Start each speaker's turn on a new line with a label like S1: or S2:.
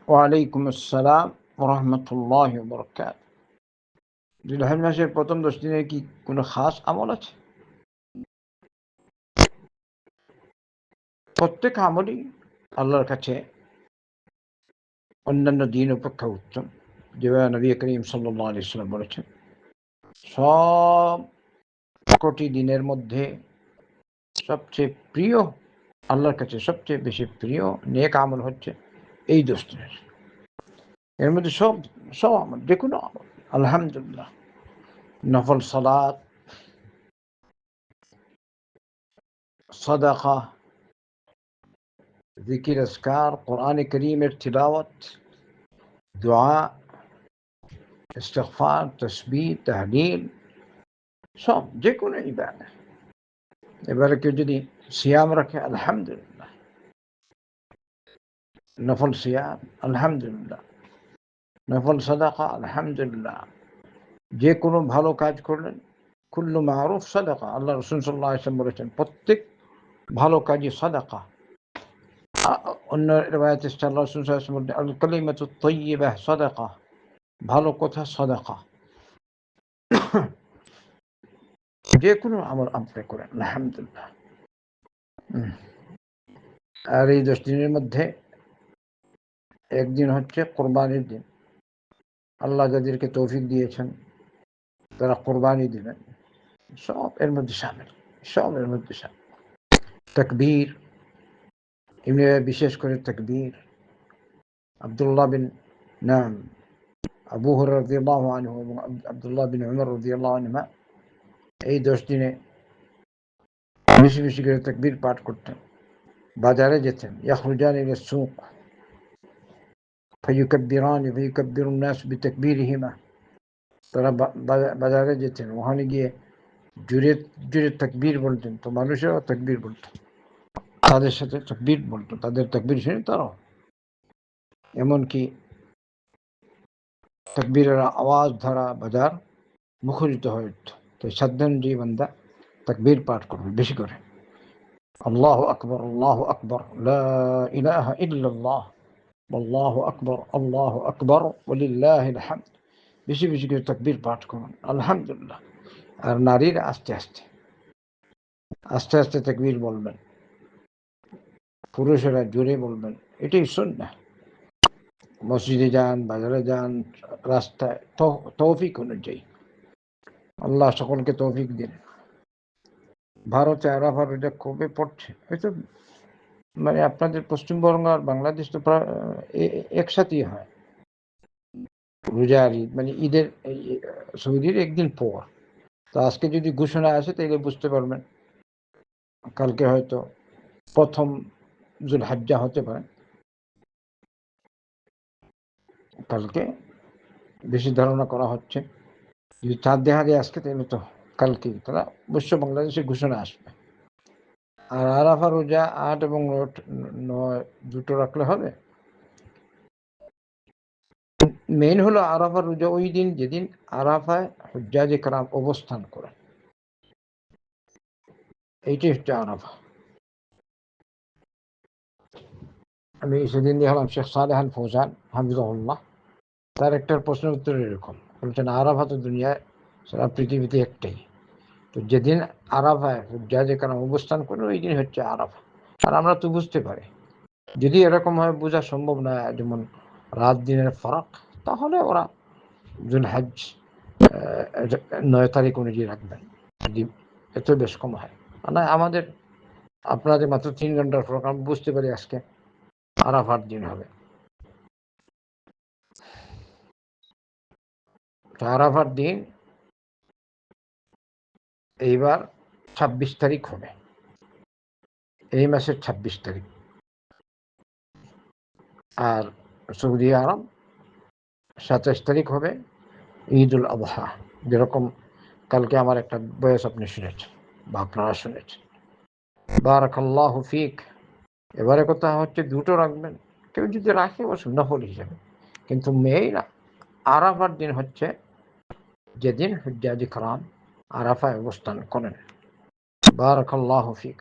S1: ওয়ালাইকুম আসসালাম ওরহমতুল্লাহ বরকাত। জিলহজ মাসের প্রথম 10 দিনের কি কোনো খাস আমল আছে? প্রত্যেক আমলই আল্লাহর কাছে অন্যান্য দিন অপেক্ষা উত্তম। যেভাবে নবী করিম সাল্লাল্লাহু আলাইহি ওয়াসাল্লাম বলেছেন, সব কোটি দিনের মধ্যে সবচেয়ে প্রিয়, আল্লাহর কাছে সবচেয়ে বেশি প্রিয় নেক আমল হচ্ছে এই 10 দিনের। এর মধ্যে সব সব আমল, যে কোনো আমল আলহামদুলিল্লাহ, নফল সালাত, সাদাকা, জিকির, আজকার, কোরআন করিমের তিলাওয়াত, দোয়া, ইস্তিগফার, তাসবিহ, তাহলিল, সব যে কোনো ইবাদত। এবারে কেউ যদি সিয়াম রাখে আলহামদুলিল্লাহ, নফল সিয়াম আলহামদুলিল্লাহ, নফল সাদাকা আলহামদুলিল্লাহ, যে কোনো ভালো কাজ করলেন, কুল্লু মারুফ সাদাকা। আল্লাহ রাসূল সাল্লাল্লাহু আলাইহি ওয়াসাল্লাম বলেছেন, প্রত্যেক ভালো কাজই সাদাকা। অন্য রিওয়ায়াতে এসেছে আল্লাহ রাসূল সাল্লাল্লাহু আলাইহি ওয়াসাল্লাম বলেছেন, আল কালিমাতু তাইয়্যিবাহ সাদাকা, ভালো কথা সাদাকা। যে কোনো আমল আপনি করেন আলহামদুলিল্লাহ। আর এই 10 দিনের মধ্যে একদিন হচ্ছে কোরবানির দিন। আল্লাহ যাদেরকে তৌফিক দিয়েছেন তারা কোরবানি দিবেন, সব এর মধ্যে শামিল, সব এর মধ্যে শামিল। তাকবীর, এমনি বিশেষ করে তাকবীর। আব্দুল্লাহ বিন নাম আবু হুরায়রা রাদিয়াল্লাহু আনহু এবং আব্দুল্লাহ বিন উমর রাদিয়াল্লাহু আনহুমা এই 10 দিনে বেশি বেশি করে তাকবীর পাঠ করতেন। বাজারে যেতেন, ইয়াখরুজান ইলা সুক ফায়ুকাব্বিরানি ফায়ুকাব্বিরুন নাস বিতাকবীরিহিমা। তারা বাজারে যেতেন, ওখানে গিয়ে জুড়ে জুড়ে তাকবীর বলতেন, তো মানুষেরও তাকবীর বলতো, তাদের সাথে তাকবীর বলতো, তাদের তাকবীর শুনে তারাও। এমনকি তাকবীরের আওয়াজ ধরা বাজার মুখরিত হয়ে উঠত। তো সাধ্যানুযায়ী বান্দা তাকবীর পাঠ করবে বেশি করে। আল্লাহু আকবার, আল্লাহু আকবার, লা ইলাহা ইল্লাল্লাহ, আল্লাহু আকবার, আল্লাহু আকবার, ওয়ালিল্লাহিল হামদ। বেশি বেশি করে তাকবীর পাঠ করুন আলহামদুলিল্লাহ। আর নারীরা আস্তে আস্তে আস্তে আস্তে তাকবীর বলবেন, পুরুষেরা জোরে বলবেন। এটাই সুন্নাহ। মসজিদে যান, বাজারে যান, রাস্তায়, তৌফিক অনুযায়ী। আল্লাহ সকলকে তৌফিক দিন। ভারতে আরাফা রোজা কবে পড়ছে? হয়তো মানে আপনাদের পশ্চিমবঙ্গ আর বাংলাদেশ তো প্রায় একসাথেই হয়। রোজা আর ঈদ, মানে ঈদের সৌদির একদিন পর। তো আজকে যদি ঘোষণা আসে তাহলে বুঝতে পারবেন কালকে হয়তো প্রথম যুলহজ্জা হতে পারে। কালকে বেশি ধারণা করা হচ্ছে, যদি চাঁদ দেখা যায় আজকে তাহলে তো কালকে তারা অবশ্য বাংলাদেশের ঘোষণা আসবে। আর আরাফা রোজা 8 এবং 9 দুটো রাখলে হবে। মেইন হলো আরাফা রোজা ওই দিন যেদিন আরাফায় হুজ্জাজে কেরাম অবস্থান করেন, এইটাই হচ্ছে আরাফা। আমি সেদিন দেখলাম শেখ সালেহ আল ফৌজান হাফিজাহুল্লাহ, তার একটা প্রশ্নের উত্তর এরকম বলছেন, আরাফা তো দুনিয়ায় সারা পৃথিবীতে একটাই, তো যেদিন আরাফায় হুজ্জাজে কেরাম অবস্থান করেন ওই দিন হচ্ছে আরাফা। আর আমরা তো বুঝতে পারি, যদি এরকম হয় বোঝা সম্ভব না, যেমন রাত দিনের ফারাক, তাহলে ওরা যুলহজ 9 তারিখ অনুযায়ী রাখবেন, যদি এত বেশ কম হয়। না আমাদের আপনাদের মাত্র 3 ঘন্টার ফারাক, আমি বুঝতে পারি আজকে আরাফার দিন হবে। আরাফার দিন এইবার 26 তারিখ হবে, এই মাসের 26 তারিখ। আর সৌদি আরব 27 তারিখ হবে ঈদুল আজহা। যেরকম কালকে আমার একটা বয়স আপনি শুনেছেন বা আপনারা শুনেছেন। বারাকাল্লাহু ফিক। এবারে কথা হচ্ছে দুটো রাখবেন, কেউ যদি রাখে ও নফল হিসেবে, কিন্তু মেইন আরাফার দিন হচ্ছে যেদিন হুজ্জাজে কেরাম আরাফায় অবস্থান করেন। বারাকাল্লাহু ফিক।